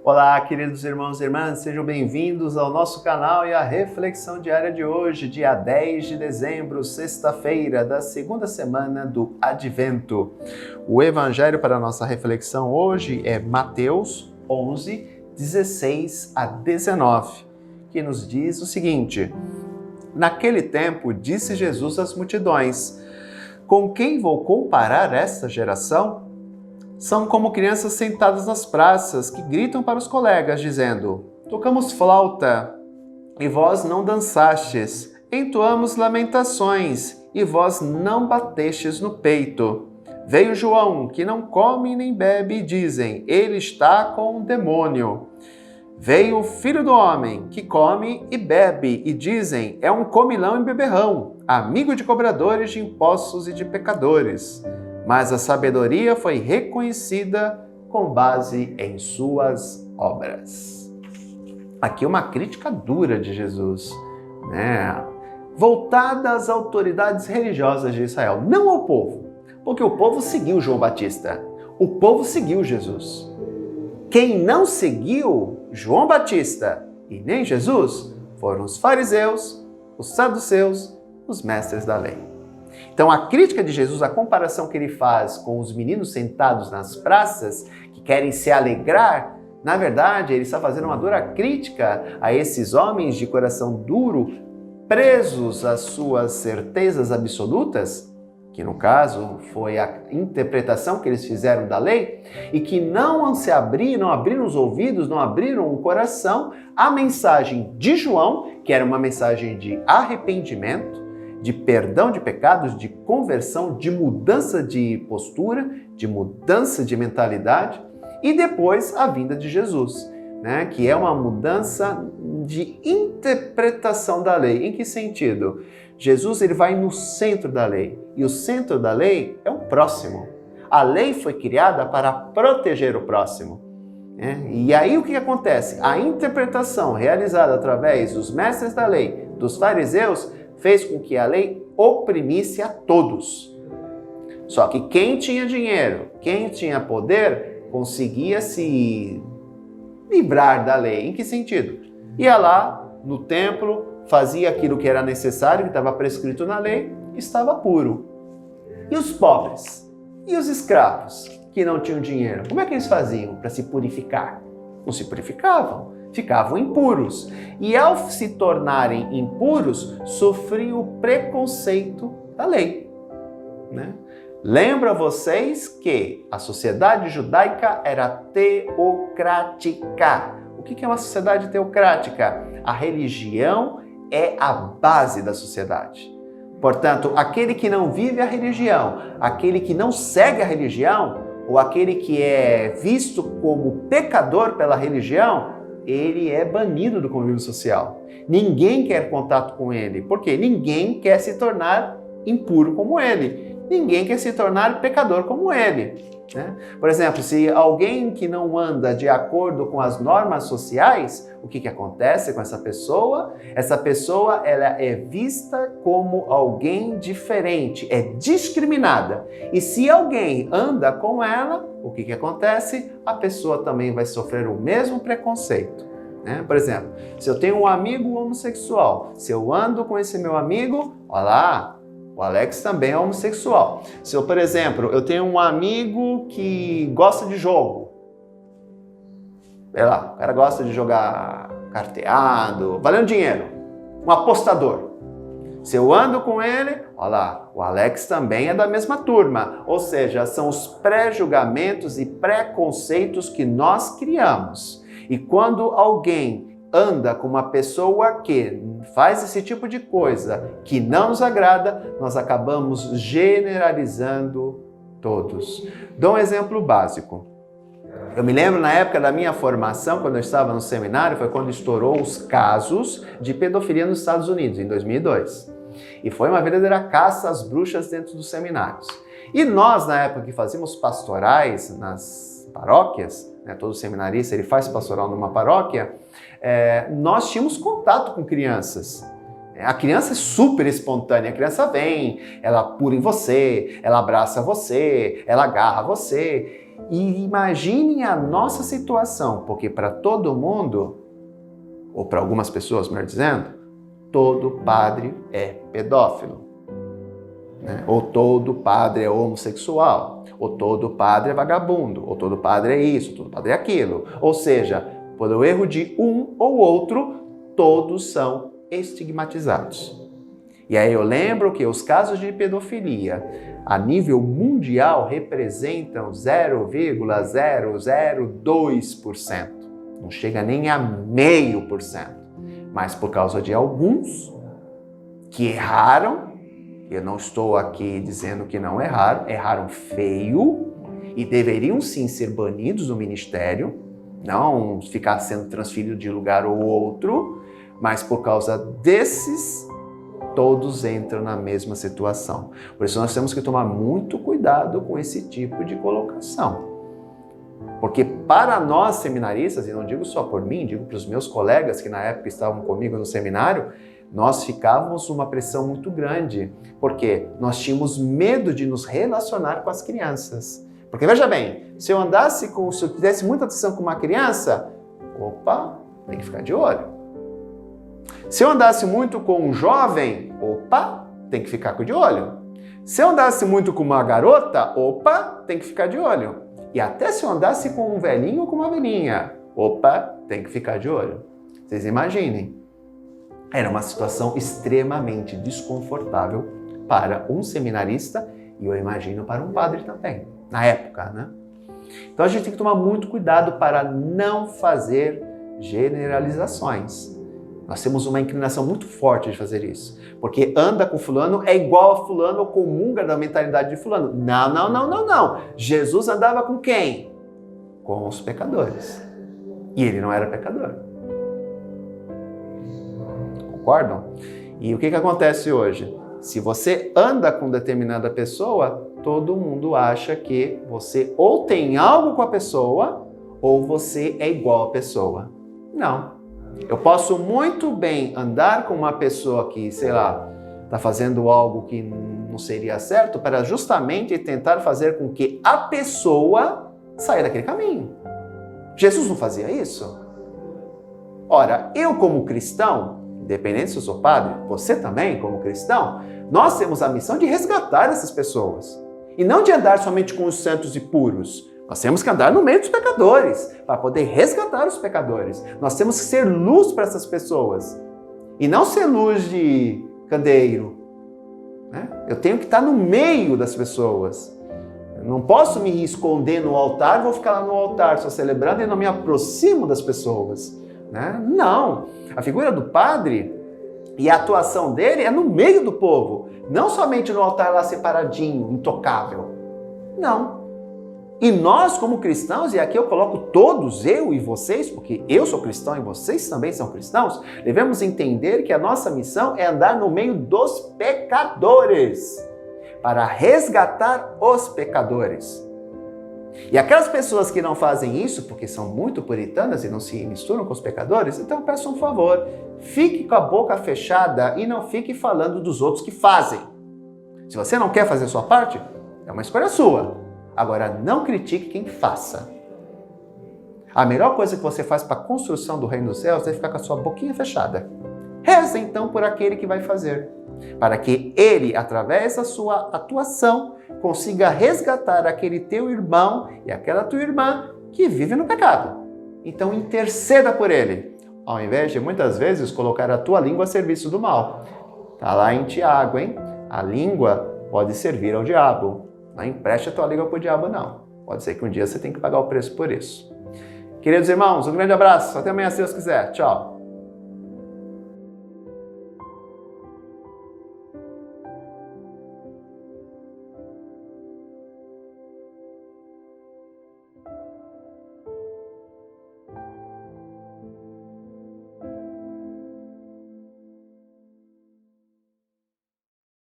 Olá, queridos irmãos e irmãs, sejam bem-vindos ao nosso canal e à reflexão diária de hoje, dia 10 de dezembro, sexta-feira da segunda semana do Advento. O evangelho para a nossa reflexão hoje é Mateus 11, 16 a 19, que nos diz o seguinte: Naquele tempo, disse Jesus às multidões: Com quem vou comparar esta geração? São como crianças sentadas nas praças que gritam para os colegas, dizendo: Tocamos flauta, e vós não dançastes. Entoamos lamentações, e vós não batestes no peito. Veio João, que não come nem bebe, e dizem: Ele está com um demônio. Veio o Filho do Homem, que come e bebe, e dizem: É um comilão e beberrão, amigo de cobradores de impostos e de pecadores. Mas a sabedoria foi reconhecida com base em suas obras. Aqui uma crítica dura de Jesus, voltada às autoridades religiosas de Israel, não ao povo, porque o povo seguiu João Batista, o povo seguiu Jesus. Quem não seguiu João Batista e nem Jesus foram os fariseus, os saduceus, os mestres da lei. Então a crítica de Jesus, a comparação que ele faz com os meninos sentados nas praças, que querem se alegrar, na verdade ele está fazendo uma dura crítica a esses homens de coração duro, presos às suas certezas absolutas, que no caso foi a interpretação que eles fizeram da lei, e que não se abriram, não abriram os ouvidos, não abriram o coração à mensagem de João, que era uma mensagem de arrependimento, de perdão de pecados, de conversão, de mudança de postura, de mudança de mentalidade, e depois a vinda de Jesus, que é uma mudança de interpretação da lei. Em que sentido? Jesus ele vai no centro da lei, e o centro da lei é o próximo. A lei foi criada para proteger o próximo. E aí o que acontece? A interpretação realizada através dos mestres da lei, dos fariseus, fez com que a lei oprimisse a todos. Só que quem tinha dinheiro, quem tinha poder, conseguia se livrar da lei. Em que sentido? Ia lá no templo, fazia aquilo que era necessário, que estava prescrito na lei, estava puro. E os pobres? E os escravos que não tinham dinheiro? Como é que eles faziam para se purificar? Não se purificavam. Ficavam impuros. E ao se tornarem impuros, sofriam o preconceito da lei. Lembra vocês que a sociedade judaica era teocrática. O que é uma sociedade teocrática? A religião é a base da sociedade. Portanto, aquele que não vive a religião, aquele que não segue a religião, ou aquele que é visto como pecador pela religião, ele é banido do convívio social. Ninguém quer contato com ele. Por quê? Ninguém quer se tornar impuro como ele. Ninguém quer se tornar pecador como ele. Por exemplo, se alguém que não anda de acordo com as normas sociais, o que acontece com essa pessoa? Essa pessoa ela é vista como alguém diferente, é discriminada. E se alguém anda com ela, o que acontece? A pessoa também vai sofrer o mesmo preconceito. Por exemplo, se eu tenho um amigo homossexual, se eu ando com esse meu amigo, olha lá, o Alex também é homossexual. Se eu, por exemplo, eu tenho um amigo que gosta de jogo, sei lá, o cara gosta de jogar carteado, valendo dinheiro, um apostador. Se eu ando com ele, olha lá, o Alex também é da mesma turma. Ou seja, são os pré-julgamentos e preconceitos que nós criamos. E quando alguém anda com uma pessoa que faz esse tipo de coisa que não nos agrada, nós acabamos generalizando todos. Dou um exemplo básico. Eu me lembro na época da minha formação, quando eu estava no seminário, foi quando estourou os casos de pedofilia nos Estados Unidos, em 2002. E foi uma verdadeira caça às bruxas dentro dos seminários. E nós, na época que fazíamos pastorais nas paróquias, todo seminarista ele faz pastoral numa paróquia, nós tínhamos contato com crianças. A criança é super espontânea, a criança vem, ela pula em você, ela abraça você, ela agarra você. E imaginem a nossa situação, porque para todo mundo, ou para algumas pessoas, melhor dizendo, todo padre é pedófilo. Né? Ou todo padre é homossexual, ou todo padre é vagabundo, ou todo padre é isso, ou todo padre é aquilo. Ou seja, pelo erro de um ou outro, todos são estigmatizados. E aí eu lembro que os casos de pedofilia a nível mundial representam 0,002%. Não chega nem a 0,5%. Mas por causa de alguns que erraram, eu não estou aqui dizendo que não erraram, erraram feio e deveriam sim ser banidos do ministério, não ficar sendo transferido de lugar ou outro, mas por causa desses, todos entram na mesma situação. Por isso nós temos que tomar muito cuidado com esse tipo de colocação. Porque para nós seminaristas, e não digo só por mim, digo para os meus colegas que na época estavam comigo no seminário, nós ficávamos uma pressão muito grande, porque nós tínhamos medo de nos relacionar com as crianças. Porque veja bem, se eu tivesse muita atenção com uma criança, opa, tem que ficar de olho. Se eu andasse muito com um jovem, opa, tem que ficar de olho. Se eu andasse muito com uma garota, opa, tem que ficar de olho. E até se eu andasse com um velhinho ou com uma velhinha, opa, tem que ficar de olho. Vocês imaginem. Era uma situação extremamente desconfortável para um seminarista e eu imagino para um padre também, na época, né? Então a gente tem que tomar muito cuidado para não fazer generalizações. Nós temos uma inclinação muito forte de fazer isso. Porque anda com fulano é igual a fulano ou comunga da mentalidade de fulano. Não. Jesus andava com quem? Com os pecadores. E ele não era pecador. Concordam? E o que acontece hoje? Se você anda com determinada pessoa, todo mundo acha que você ou tem algo com a pessoa ou você é igual à pessoa. Não. Eu posso muito bem andar com uma pessoa que, sei lá, está fazendo algo que não seria certo para justamente tentar fazer com que a pessoa saia daquele caminho. Jesus não fazia isso? Ora, eu como cristão, independente se eu sou padre, você também como cristão, nós temos a missão de resgatar essas pessoas. E não de andar somente com os santos e puros. Nós temos que andar no meio dos pecadores, para poder resgatar os pecadores. Nós temos que ser luz para essas pessoas. E não ser luz de candeeiro. Né? Eu tenho que estar no meio das pessoas. Eu não posso me esconder no altar, vou ficar lá no altar só celebrando e não me aproximo das pessoas. Né? Não. A figura do padre e a atuação dele é no meio do povo. Não somente no altar lá separadinho, intocável. Não. E nós, como cristãos, e aqui eu coloco todos, eu e vocês, porque eu sou cristão e vocês também são cristãos, devemos entender que a nossa missão é andar no meio dos pecadores, para resgatar os pecadores. E aquelas pessoas que não fazem isso, porque são muito puritanas e não se misturam com os pecadores, então peço um favor, fique com a boca fechada e não fique falando dos outros que fazem. Se você não quer fazer a sua parte, é uma escolha sua. Agora, não critique quem faça. A melhor coisa que você faz para a construção do reino dos céus é ficar com a sua boquinha fechada. Reza então por aquele que vai fazer, para que ele, através da sua atuação, consiga resgatar aquele teu irmão e aquela tua irmã que vive no pecado. Então interceda por ele, ao invés de muitas vezes colocar a tua língua a serviço do mal. Está lá em Tiago, hein? A língua pode servir ao diabo. Não empreste a tua língua para o diabo, não. Pode ser que um dia você tenha que pagar o preço por isso. Queridos irmãos, um grande abraço. Até amanhã, se Deus quiser. Tchau.